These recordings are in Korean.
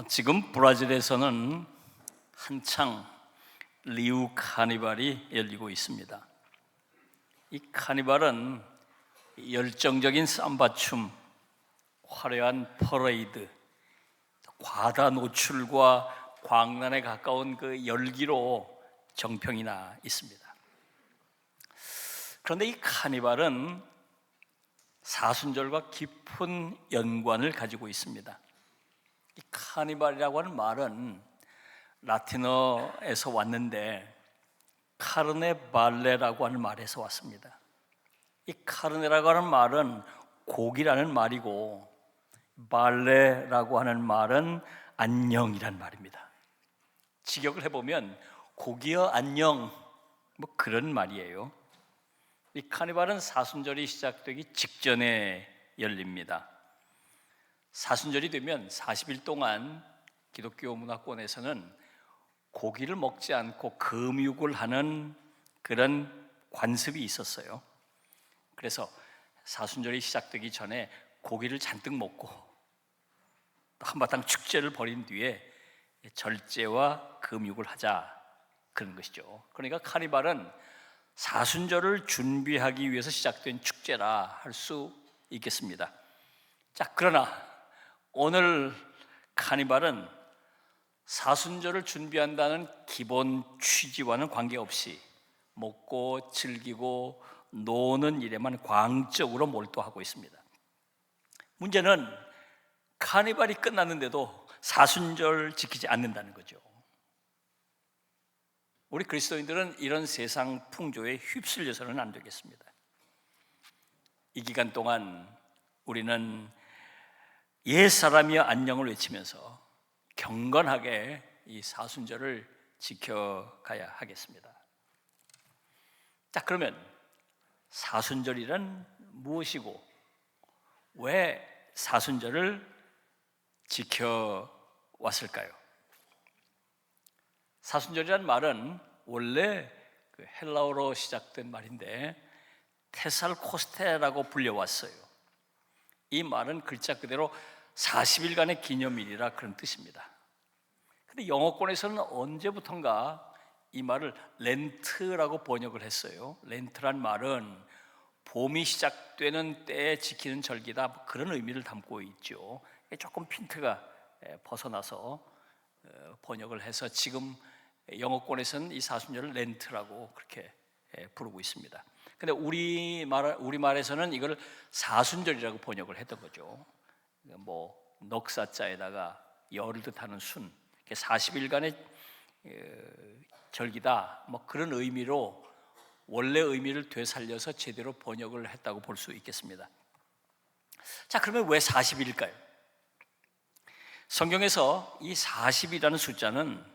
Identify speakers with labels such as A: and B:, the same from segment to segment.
A: 지금 브라질에서는 한창 리우 카니발이 열리고 있습니다. 이 카니발은 열정적인 삼바춤, 화려한 퍼레이드, 과다 노출과 광란에 가까운 그 열기로 정평이 나 있습니다. 그런데 이 카니발은 사순절과 깊은 연관을 가지고 있습니다. 이 카니발이라고 하는 말은 라틴어에서 왔는데 카르네 발레라고 하는 말에서 왔습니다. 이 카르네라고 하는 말은 고기라는 말이고 발레라고 하는 말은 안녕이란 말입니다. 직역을 해보면 고기여 안녕, 뭐 그런 말이에요. 이 카니발은 사순절이 시작되기 직전에 열립니다. 사순절이 되면 40일 동안 기독교 문화권에서는 고기를 먹지 않고 금육을 하는 그런 관습이 있었어요. 그래서 사순절이 시작되기 전에 고기를 잔뜩 먹고 한바탕 축제를 벌인 뒤에 절제와 금육을 하자, 그런 것이죠. 그러니까 카니발은 사순절을 준비하기 위해서 시작된 축제라 할 수 있겠습니다. 자, 그러나 오늘 카니발은 사순절을 준비한다는 기본 취지와는 관계없이 먹고 즐기고 노는 일에만 광적으로 몰두하고 있습니다. 문제는 카니발이 끝났는데도 사순절 지키지 않는다는 거죠. 우리 그리스도인들은 이런 세상 풍조에 휩쓸려서는 안 되겠습니다. 이 기간 동안 우리는 옛사람이여 안녕을 외치면서 경건하게 이 사순절을 지켜가야 하겠습니다. 자, 그러면 사순절이란 무엇이고 왜 사순절을 지켜왔을까요? 사순절이란 말은 원래 그 헬라어로 시작된 말인데 테살코스테라고 불려왔어요. 이 말은 글자 그대로 40일간의 기념일이라 그런 뜻입니다. 근데 영어권에서는 언제부턴가 이 말을 렌트라고 번역을 했어요. 렌트란 말은 봄이 시작되는 때에 지키는 절기다, 그런 의미를 담고 있죠. 조금 핀트가 벗어나서 번역을 해서 지금 영어권에서는 이 사순절을 렌트라고 그렇게 부르고 있습니다. 근데 우리말에서는 이걸 사순절이라고 번역을 했던 거죠. 뭐 넉사자에다가 열을 뜻하는 순, 40일간의 절기다, 뭐 그런 의미로 원래 의미를 되살려서 제대로 번역을 했다고 볼 수 있겠습니다. 자, 그러면 왜 40일일까요? 성경에서 이 40이라는 숫자는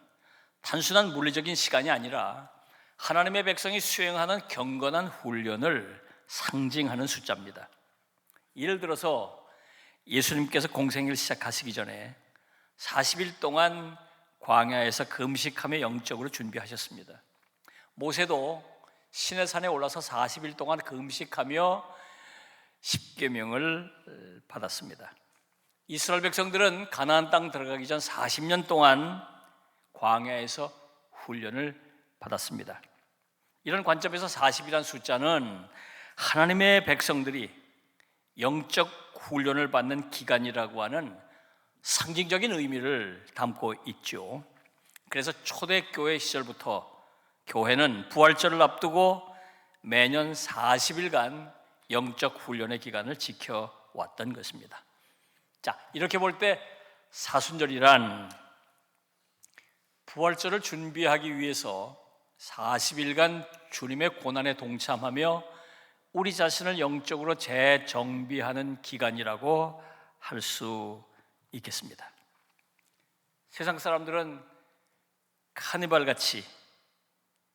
A: 단순한 물리적인 시간이 아니라 하나님의 백성이 수행하는 경건한 훈련을 상징하는 숫자입니다. 예를 들어서 예수님께서 공생애를 시작하시기 전에 40일 동안 광야에서 금식하며 영적으로 준비하셨습니다. 모세도 시내산에 올라서 40일 동안 금식하며 십계명을 받았습니다. 이스라엘 백성들은 가나안 땅 들어가기 전 40년 동안 광야에서 훈련을 받았습니다. 이런 관점에서 40이라는 숫자는 하나님의 백성들이 영적 훈련을 받는 기간이라고 하는 상징적인 의미를 담고 있죠. 그래서 초대교회 시절부터 교회는 부활절을 앞두고 매년 40일간 영적 훈련의 기간을 지켜왔던 것입니다. 자, 이렇게 볼 때 사순절이란 부활절을 준비하기 위해서 40일간 주님의 고난에 동참하며 우리 자신을 영적으로 재정비하는 기간이라고 할 수 있겠습니다. 세상 사람들은 카니발같이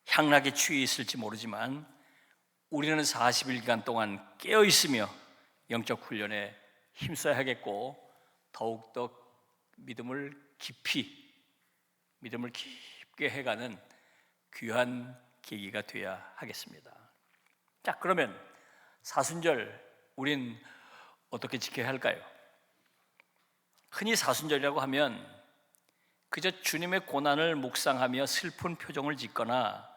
A: 향락에 취해 있을지 모르지만 우리는 40일간 동안 깨어 있으며 영적 훈련에 힘써야 하겠고, 더욱더 믿음을 깊게 해가는 귀한 계기가 되어야 하겠습니다. 자, 그러면 사순절 우린 어떻게 지켜야 할까요? 흔히 사순절이라고 하면 그저 주님의 고난을 묵상하며 슬픈 표정을 짓거나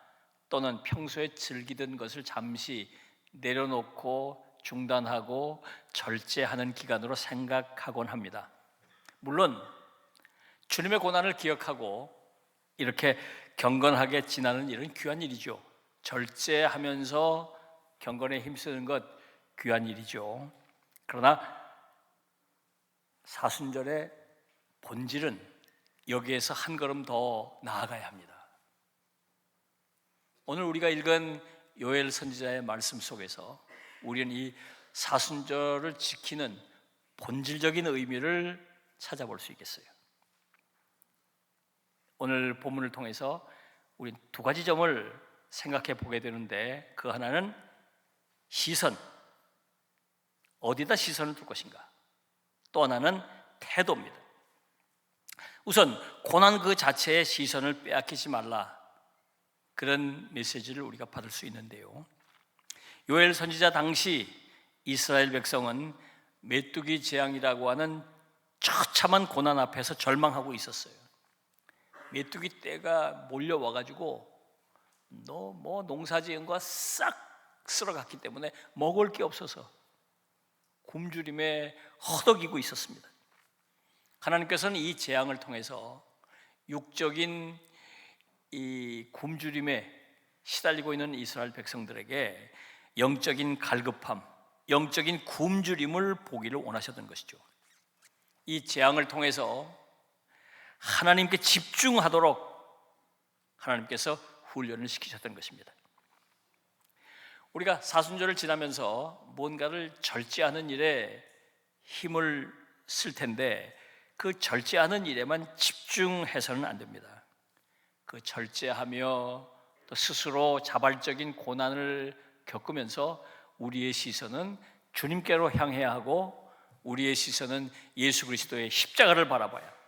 A: 또는 평소에 즐기던 것을 잠시 내려놓고 중단하고 절제하는 기간으로 생각하곤 합니다. 물론 주님의 고난을 기억하고 이렇게 경건하게 지나는 일은 귀한 일이죠. 절제하면서 경건에 힘쓰는 것 귀한 일이죠. 그러나 사순절의 본질은 여기에서 한 걸음 더 나아가야 합니다. 오늘 우리가 읽은 요엘 선지자의 말씀 속에서 우리는 이 사순절을 지키는 본질적인 의미를 찾아볼 수 있겠어요. 오늘 본문을 통해서 우리는 두 가지 점을 생각해 보게 되는데, 그 하나는 시선, 어디다 시선을 둘 것인가, 또 하나는 태도입니다. 우선 고난 그 자체의 시선을 빼앗기지 말라, 그런 메시지를 우리가 받을 수 있는데요, 요엘 선지자 당시 이스라엘 백성은 메뚜기 재앙이라고 하는 처참한 고난 앞에서 절망하고 있었어요. 메뚜기 떼가 몰려와가지고 농사 지은 거 싹 쓸어갔기 때문에 먹을 게 없어서 굶주림에 허덕이고 있었습니다. 하나님께서는 이 재앙을 통해서 육적인 이 굶주림에 시달리고 있는 이스라엘 백성들에게 영적인 갈급함, 영적인 굶주림을 보기를 원하셨던 것이죠. 이 재앙을 통해서 하나님께 집중하도록 하나님께서 훈련을 시키셨던 것입니다. 우리가 사순절을 지나면서 뭔가를 절제하는 일에 힘을 쓸 텐데, 그 절제하는 일에만 집중해서는 안 됩니다. 그 절제하며 또 스스로 자발적인 고난을 겪으면서 우리의 시선은 주님께로 향해야 하고, 우리의 시선은 예수 그리스도의 십자가를 바라봐야 합니다.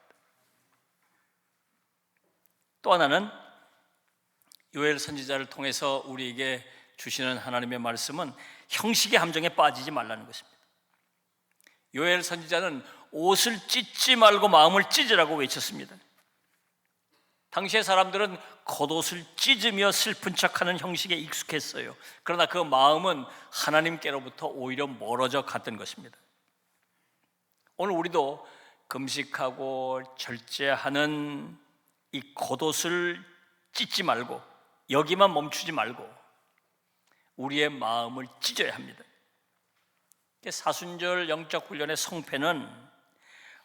A: 또 하나는 요엘 선지자를 통해서 우리에게 주시는 하나님의 말씀은 형식의 함정에 빠지지 말라는 것입니다. 요엘 선지자는 옷을 찢지 말고 마음을 찢으라고 외쳤습니다. 당시의 사람들은 겉옷을 찢으며 슬픈 척하는 형식에 익숙했어요. 그러나 그 마음은 하나님께로부터 오히려 멀어져 갔던 것입니다. 오늘 우리도 금식하고 절제하는 이 겉옷을 찢지 말고, 여기만 멈추지 말고 우리의 마음을 찢어야 합니다. 사순절 영적 훈련의 성패는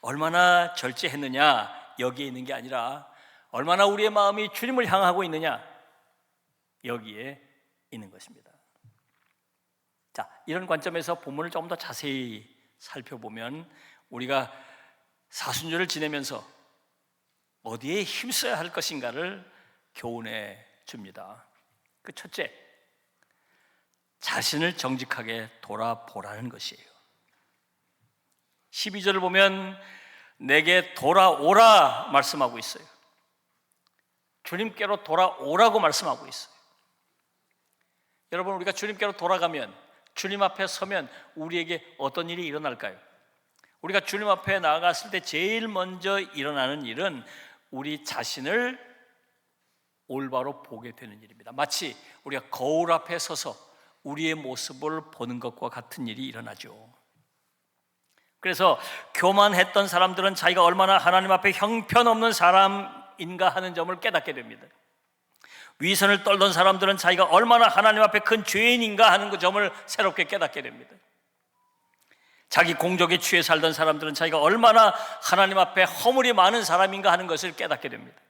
A: 얼마나 절제했느냐 여기에 있는 게 아니라 얼마나 우리의 마음이 주님을 향하고 있느냐 여기에 있는 것입니다. 자, 이런 관점에서 본문을 조금 더 자세히 살펴보면 우리가 사순절을 지내면서 어디에 힘써야 할 것인가를 교훈해 줍니다. 그 첫째, 자신을 정직하게 돌아보라는 것이에요. 12절을 보면 내게 돌아오라 말씀하고 있어요. 주님께로 돌아오라고 말씀하고 있어요. 여러분, 우리가 주님께로 돌아가면, 주님 앞에 서면 우리에게 어떤 일이 일어날까요? 우리가 주님 앞에 나아갔을 때 제일 먼저 일어나는 일은 우리 자신을 올바로 보게 되는 일입니다. 마치 우리가 거울 앞에 서서 우리의 모습을 보는 것과 같은 일이 일어나죠. 그래서 교만했던 사람들은 자기가 얼마나 하나님 앞에 형편없는 사람인가 하는 점을 깨닫게 됩니다. 위선을 떨던 사람들은 자기가 얼마나 하나님 앞에 큰 죄인인가 하는 그 점을 새롭게 깨닫게 됩니다. 자기 공적에 취해 살던 사람들은 자기가 얼마나 하나님 앞에 허물이 많은 사람인가 하는 것을 깨닫게 됩니다.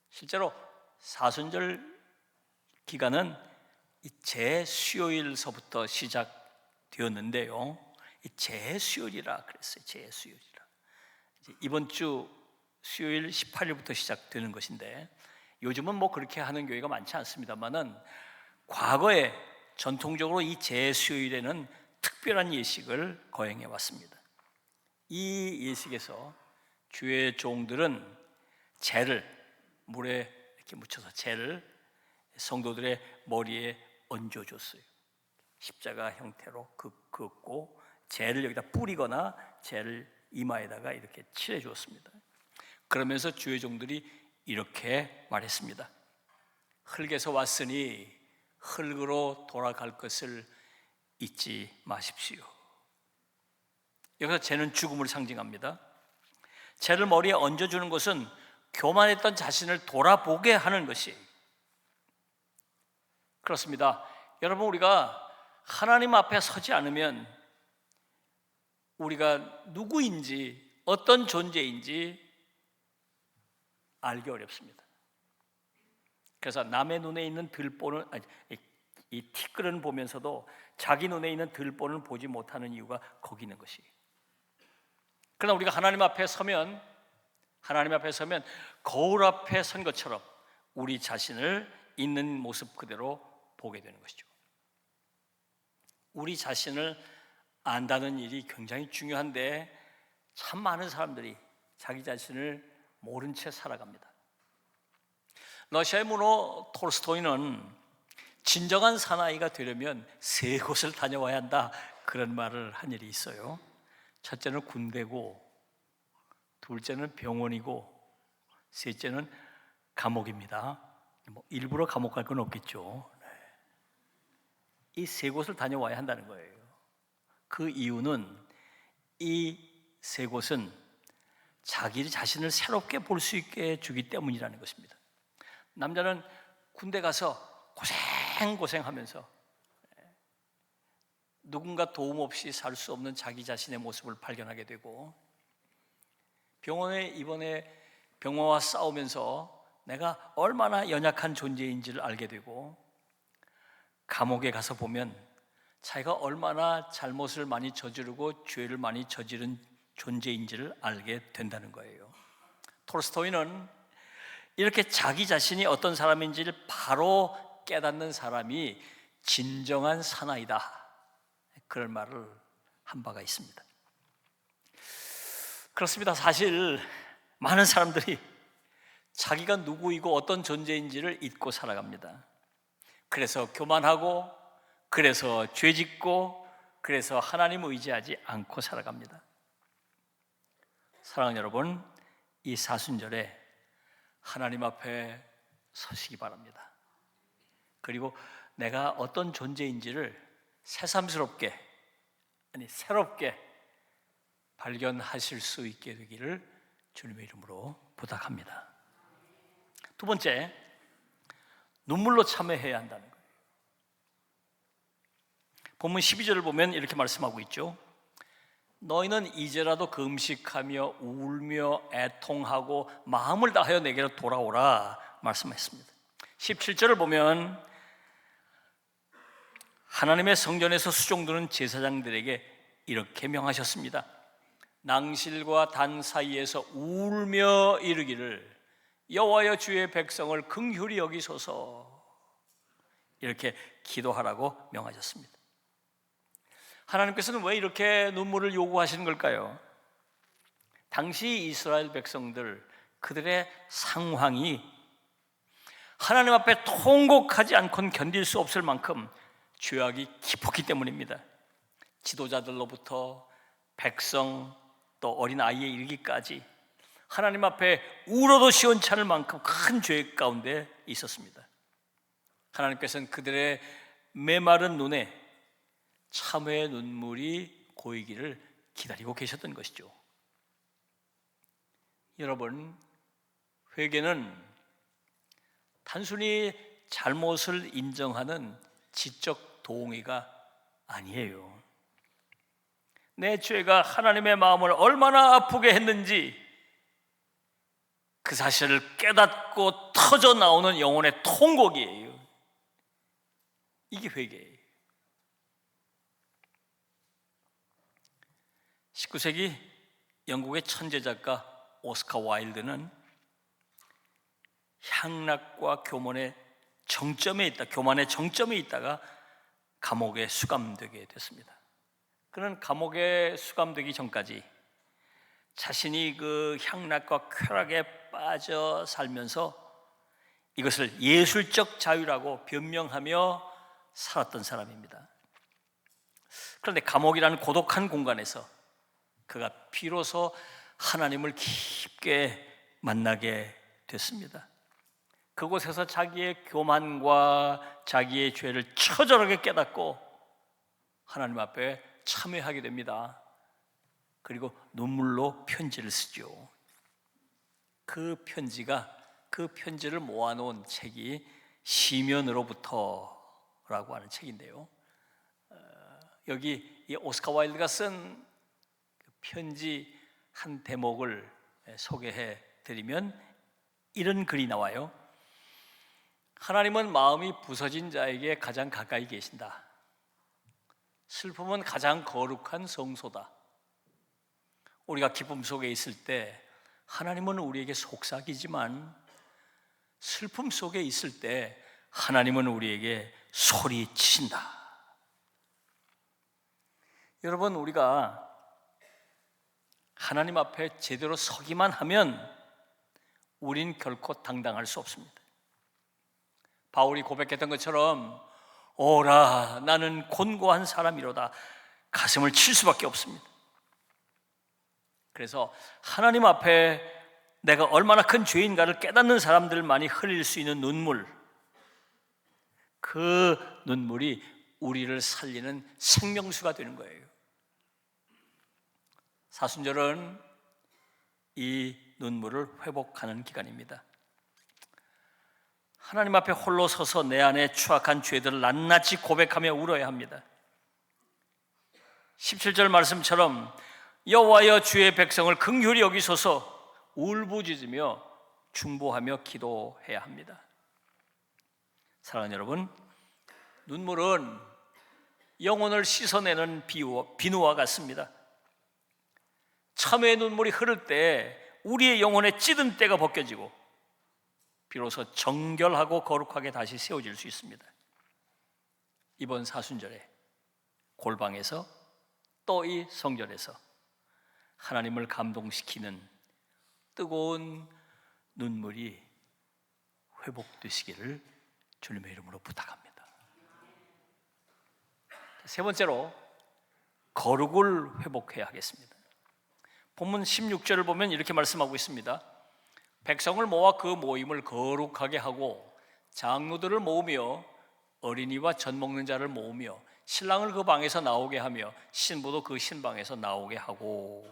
A: 실제로 사순절 기간은 제수요일서부터 시작되었는데요, 제수요일이라 그랬어요. 제수요일이라. 이번 주 수요일 18일부터 시작되는 것인데, 요즘은 뭐 그렇게 하는 교회가 많지 않습니다만은 과거에 전통적으로 이 제수요일에는 특별한 예식을 거행해 왔습니다. 이 예식에서 주의 종들은 재를 물에 이렇게 묻혀서 재를 성도들의 머리에 얹어줬어요. 십자가 형태로 긋고 재를 여기다 뿌리거나 재를 이마에다가 이렇게 칠해 주었습니다. 그러면서 주의 종들이 이렇게 말했습니다. 흙에서 왔으니 흙으로 돌아갈 것을 잊지 마십시오. 여기서 죄는 죽음을 상징합니다. 죄를 머리에 얹어주는 것은 교만했던 자신을 돌아보게 하는 것이 그렇습니다. 여러분, 우리가 하나님 앞에 서지 않으면 우리가 누구인지 어떤 존재인지 알기 어렵습니다. 그래서 남의 눈에 있는 들보는 이 티끌은 보면서도 자기 눈에 있는 들보는 보지 못하는 이유가 거기 있는 것이. 그러나 우리가 하나님 앞에 서면 거울 앞에 선 것처럼 우리 자신을 있는 모습 그대로 보게 되는 것이죠. 우리 자신을 안다는 일이 굉장히 중요한데 참 많은 사람들이 자기 자신을 모른 채 살아갑니다. 러시아의 문호 톨스토이는 진정한 사나이가 되려면 세 곳을 다녀와야 한다, 그런 말을 한 일이 있어요. 첫째는 군대고, 둘째는 병원이고, 셋째는 감옥입니다. 일부러 감옥 갈 건 없겠죠. 이 세 곳을 다녀와야 한다는 거예요. 그 이유는 이 세 곳은 자기 자신을 새롭게 볼 수 있게 해주기 때문이라는 것입니다. 남자는 군대 가서 고생하면서 누군가 도움 없이 살 수 없는 자기 자신의 모습을 발견하게 되고, 병원에 입원해 병화와 싸우면서 내가 얼마나 연약한 존재인지를 알게 되고, 감옥에 가서 보면 자기가 얼마나 잘못을 많이 저지르고 죄를 많이 저지른 존재인지를 알게 된다는 거예요. 톨스토이는 이렇게 자기 자신이 어떤 사람인지를 바로 깨닫는 사람이 진정한 사나이다, 그런 말을 한 바가 있습니다. 그렇습니다. 사실 많은 사람들이 자기가 누구이고 어떤 존재인지를 잊고 살아갑니다. 그래서 교만하고, 그래서 죄짓고, 그래서 하나님 의지하지 않고 살아갑니다. 사랑하는 여러분, 이 사순절에 하나님 앞에 서시기 바랍니다. 그리고 내가 어떤 존재인지를 새삼스럽게, 새롭게 발견하실 수 있게 되기를 주님의 이름으로 부탁합니다. 두 번째, 눈물로 참회해야 한다는 거예요. 본문 12절을 보면 이렇게 말씀하고 있죠. 너희는 이제라도 금식하며 울며 애통하고 마음을 다하여 내게로 돌아오라 말씀했습니다. 17절을 보면 하나님의 성전에서 수종드는 제사장들에게 이렇게 명하셨습니다. 낭실과 단 사이에서 울며 이르기를 여호와여 주의 백성을 긍휼히 여기소서, 이렇게 기도하라고 명하셨습니다. 하나님께서는 왜 이렇게 눈물을 요구하시는 걸까요? 당시 이스라엘 백성들, 그들의 상황이 하나님 앞에 통곡하지 않고는 견딜 수 없을 만큼 죄악이 깊었기 때문입니다. 지도자들로부터 백성 또 어린아이에 이르기까지 하나님 앞에 울어도 시원찮을 만큼 큰 죄 가운데 있었습니다. 하나님께서는 그들의 메마른 눈에 참회의 눈물이 고이기를 기다리고 계셨던 것이죠. 여러분, 회개는 단순히 잘못을 인정하는 지적 동의가 아니에요. 내 죄가 하나님의 마음을 얼마나 아프게 했는지 그 사실을 깨닫고 터져 나오는 영혼의 통곡이에요. 이게 회개예요. 19세기 영국의 천재 작가 오스카 와일드는 향락과 교만의 정점에 있다가 감옥에 수감되게 됐습니다. 그는 감옥에 수감되기 전까지 자신이 그 향락과 쾌락에 빠져 살면서 이것을 예술적 자유라고 변명하며 살았던 사람입니다. 그런데 감옥이라는 고독한 공간에서 그가 비로소 하나님을 깊게 만나게 됐습니다. 그곳에서 자기의 교만과 자기의 죄를 처절하게 깨닫고 하나님 앞에 참회하게 됩니다. 그리고 눈물로 편지를 쓰죠. 그 편지를 모아놓은 책이 시면으로부터라고 하는 책인데요. 여기 이 오스카 와일드가 쓴 편지 한 대목을 소개해 드리면 이런 글이 나와요. 하나님은 마음이 부서진 자에게 가장 가까이 계신다. 슬픔은 가장 거룩한 성소다. 우리가 기쁨 속에 있을 때 하나님은 우리에게 속삭이지만 슬픔 속에 있을 때 하나님은 우리에게 소리치신다. 여러분, 우리가 하나님 앞에 제대로 서기만 하면 우린 결코 당당할 수 없습니다. 바울이 고백했던 것처럼 오라 나는 곤고한 사람이로다 가슴을 칠 수밖에 없습니다. 그래서 하나님 앞에 내가 얼마나 큰 죄인가를 깨닫는 사람들만이 흘릴 수 있는 눈물, 그 눈물이 우리를 살리는 생명수가 되는 거예요. 사순절은 이 눈물을 회복하는 기간입니다. 하나님 앞에 홀로 서서 내 안에 추악한 죄들을 낱낱이 고백하며 울어야 합니다. 17절 말씀처럼 여호와여 주의 백성을 긍휼히 여기소서 울부짖으며 중보하며 기도해야 합니다. 사랑하는 여러분, 눈물은 영혼을 씻어내는 비누와 같습니다. 참회의 눈물이 흐를 때 우리의 영혼의 찌든 때가 벗겨지고 비로소 정결하고 거룩하게 다시 세워질 수 있습니다. 이번 사순절에 골방에서 또 이 성전에서 하나님을 감동시키는 뜨거운 눈물이 회복되시기를 주님의 이름으로 부탁합니다. 세 번째로 거룩을 회복해야 하겠습니다. 본문 16절을 보면 이렇게 말씀하고 있습니다. 백성을 모아 그 모임을 거룩하게 하고 장로들을 모으며 어린이와 젖 먹는 자를 모으며 신랑을 그 방에서 나오게 하며 신부도 그 신방에서 나오게 하고.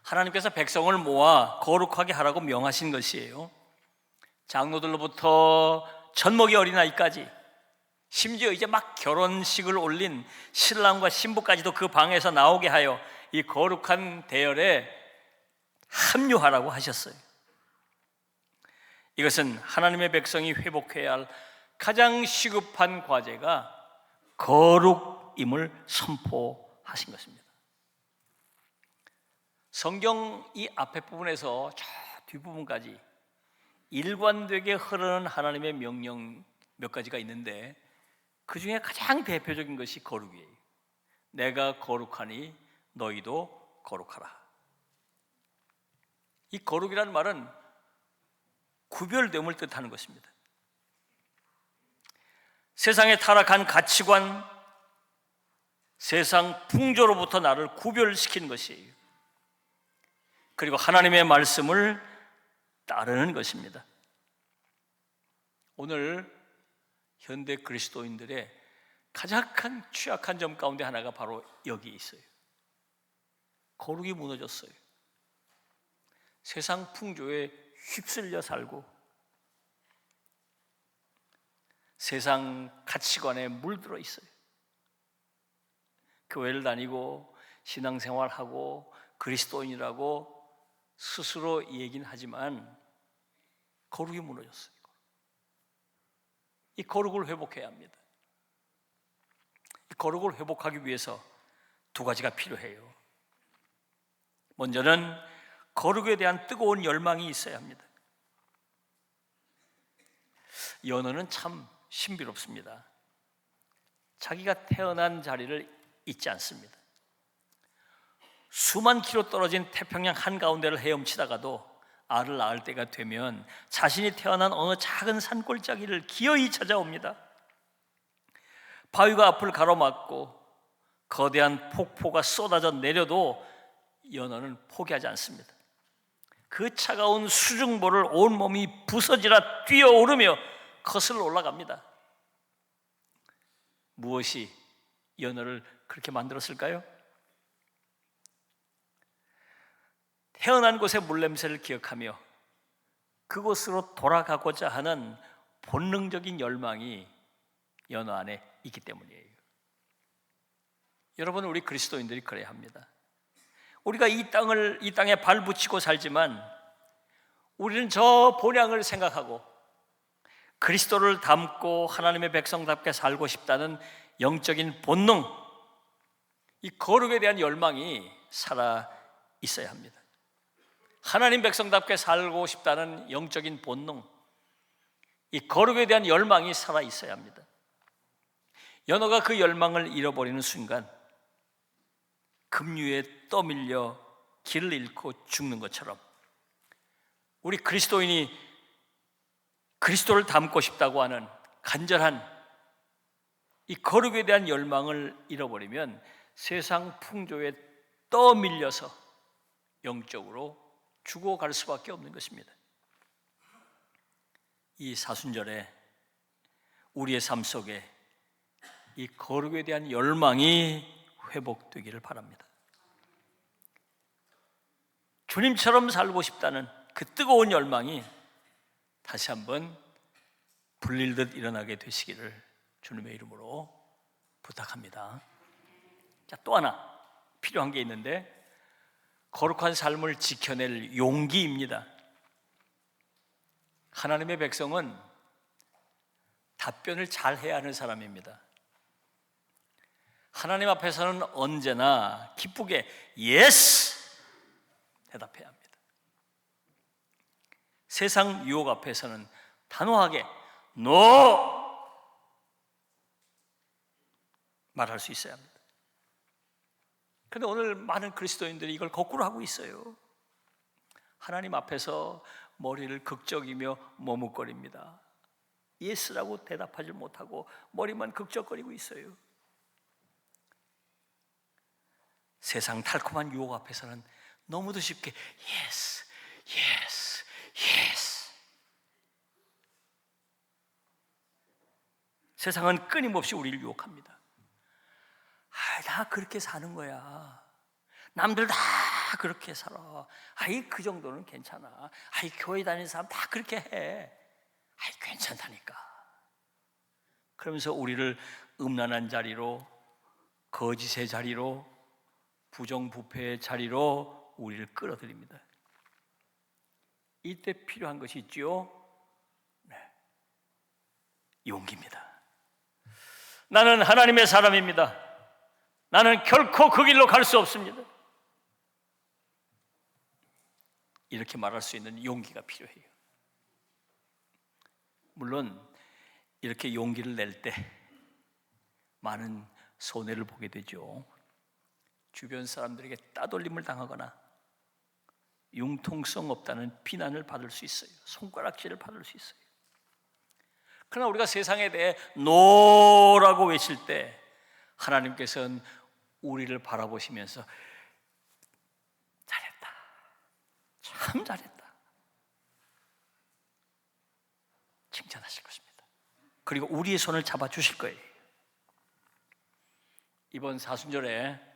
A: 하나님께서 백성을 모아 거룩하게 하라고 명하신 것이에요. 장로들로부터 젖먹이 어린아이까지, 심지어 이제 막 결혼식을 올린 신랑과 신부까지도 그 방에서 나오게 하여 이 거룩한 대열에 합류하라고 하셨어요. 이것은 하나님의 백성이 회복해야 할 가장 시급한 과제가 거룩임을 선포하신 것입니다. 성경 이 앞에 부분에서 저 뒷부분까지 일관되게 흐르는 하나님의 명령 몇 가지가 있는데 그 중에 가장 대표적인 것이 거룩이에요. 내가 거룩하니 너희도 거룩하라. 이 거룩이라는 말은 구별됨을 뜻하는 것입니다. 세상의 타락한 가치관, 세상 풍조로부터 나를 구별시키는 것이에요. 그리고 하나님의 말씀을 따르는 것입니다. 오늘 현대 그리스도인들의 가장 큰 취약한 점 가운데 하나가 바로 여기 있어요. 거룩이 무너졌어요. 세상 풍조에 휩쓸려 살고 세상 가치관에 물들어 있어요. 교회를 다니고 신앙생활하고 그리스도인이라고 스스로 얘기는 하지만 거룩이 무너졌어요. 이 거룩을 회복해야 합니다. 이 거룩을 회복하기 위해서 두 가지가 필요해요. 먼저는 거룩에 대한 뜨거운 열망이 있어야 합니다. 연어는 참 신비롭습니다. 자기가 태어난 자리를 잊지 않습니다. 수만 킬로 떨어진 태평양 한가운데를 헤엄치다가도 알을 낳을 때가 되면 자신이 태어난 어느 작은 산골짜기를 기어이 찾아옵니다. 바위가 앞을 가로막고 거대한 폭포가 쏟아져 내려도 연어는 포기하지 않습니다. 그 차가운 수중보를 온몸이 부서지라 뛰어오르며 거슬러 올라갑니다. 무엇이 연어를 그렇게 만들었을까요? 태어난 곳의 물냄새를 기억하며 그곳으로 돌아가고자 하는 본능적인 열망이 연어 안에 있기 때문이에요. 여러분, 우리 그리스도인들이 그래야 합니다. 우리가 이 땅에 발 붙이고 살지만 우리는 저 본향을 생각하고 그리스도를 닮고 하나님의 백성답게 살고 싶다는 영적인 본능, 이 거룩에 대한 열망이 살아 있어야 합니다. 하나님 백성답게 살고 싶다는 영적인 본능, 이 거룩에 대한 열망이 살아 있어야 합니다. 연어가 그 열망을 잃어버리는 순간 급류에 떠밀려 길을 잃고 죽는 것처럼 우리 그리스도인이 그리스도를 닮고 싶다고 하는 간절한 이 거룩에 대한 열망을 잃어버리면 세상 풍조에 떠밀려서 영적으로 죽어갈 수밖에 없는 것입니다. 이 사순절에 우리의 삶 속에 이 거룩에 대한 열망이 회복되기를 바랍니다. 주님처럼 살고 싶다는 그 뜨거운 열망이 다시 한번 불릴듯 일어나게 되시기를 주님의 이름으로 부탁합니다. 자, 또 하나 필요한 게 있는데 거룩한 삶을 지켜낼 용기입니다. 하나님의 백성은 답변을 잘 해야 하는 사람입니다. 하나님 앞에서는 언제나 기쁘게 예스 대답해야 합니다. 세상 유혹 앞에서는 단호하게 노 말할 수 있어야 합니다. 그런데 오늘 많은 그리스도인들이 이걸 거꾸로 하고 있어요. 하나님 앞에서 머리를 극적이며 머뭇거립니다. 예스라고 대답하지 못하고 머리만 극적거리고 있어요. 세상 달콤한 유혹 앞에서는 너무도 쉽게 예스, 예스, 예스. 세상은 끊임없이 우리를 유혹합니다. 다 그렇게 사는 거야. 남들 다 그렇게 살아. 그 정도는 괜찮아. 교회 다니는 사람 다 그렇게 해. 괜찮다니까. 그러면서 우리를 음란한 자리로, 거짓의 자리로, 부정부패의 자리로 우리를 끌어들입니다. 이때 필요한 것이 있죠. 용기입니다. 나는 하나님의 사람입니다. 나는 결코 그 길로 갈 수 없습니다. 이렇게 말할 수 있는 용기가 필요해요. 물론 이렇게 용기를 낼 때 많은 손해를 보게 되죠. 주변 사람들에게 따돌림을 당하거나 융통성 없다는 비난을 받을 수 있어요. 손가락질을 받을 수 있어요. 그러나 우리가 세상에 대해 노라고 외칠 때 하나님께서는 우리를 바라보시면서 잘했다, 참 잘했다 칭찬하실 것입니다. 그리고 우리의 손을 잡아주실 거예요. 이번 사순절에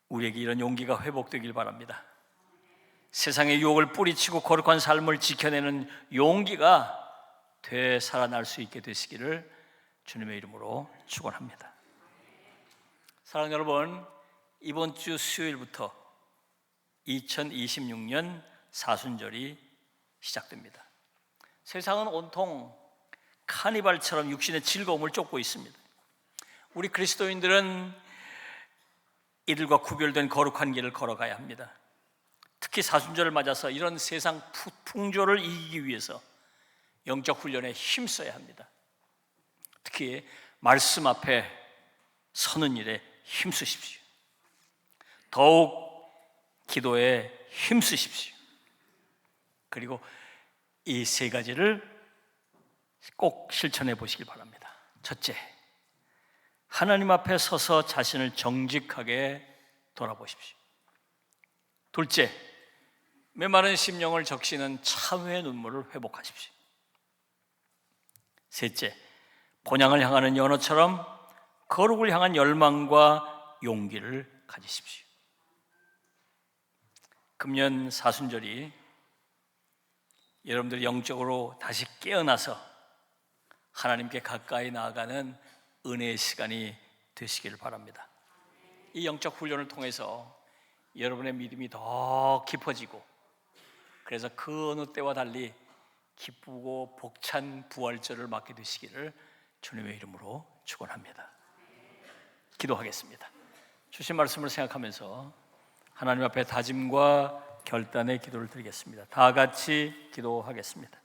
A: 우리에게 이런 용기가 회복되길 바랍니다. 세상의 유혹을 뿌리치고 거룩한 삶을 지켜내는 되살아날 수 있게 되시기를 주님의 이름으로 축원합니다. 사랑하는 여러분, 이번 주 수요일부터 2026년 사순절이 시작됩니다. 세상은 온통 카니발처럼 육신의 즐거움을 쫓고 있습니다. 우리 그리스도인들은 이들과 구별된 거룩한 길을 걸어가야 합니다. 특히 사순절을 맞아서 이런 세상 풍조를 이기기 위해서 영적 훈련에 힘써야 합니다. 특히 말씀 앞에 서는 일에 힘쓰십시오. 더욱 기도에 힘쓰십시오. 그리고 이 세 가지를 꼭 실천해 보시길 바랍니다. 첫째, 하나님 앞에 서서 자신을 정직하게 돌아보십시오. 둘째, 메마른 심령을 적시는 참회의 눈물을 회복하십시오. 셋째, 본향을 향하는 연어처럼 거룩을 향한 열망과 용기를 가지십시오. 금년 사순절이 여러분들이 영적으로 다시 깨어나서 하나님께 가까이 나아가는 은혜의 시간이 되시기를 바랍니다. 이 영적 훈련을 통해서 여러분의 믿음이 더 깊어지고, 그래서 그 어느 때와 달리 기쁘고 복찬 부활절을 맞게 되시기를 주님의 이름으로 축원합니다. 기도하겠습니다. 주신 말씀을 생각하면서 하나님 앞에 다짐과 결단의 기도를 드리겠습니다. 다 같이 기도하겠습니다.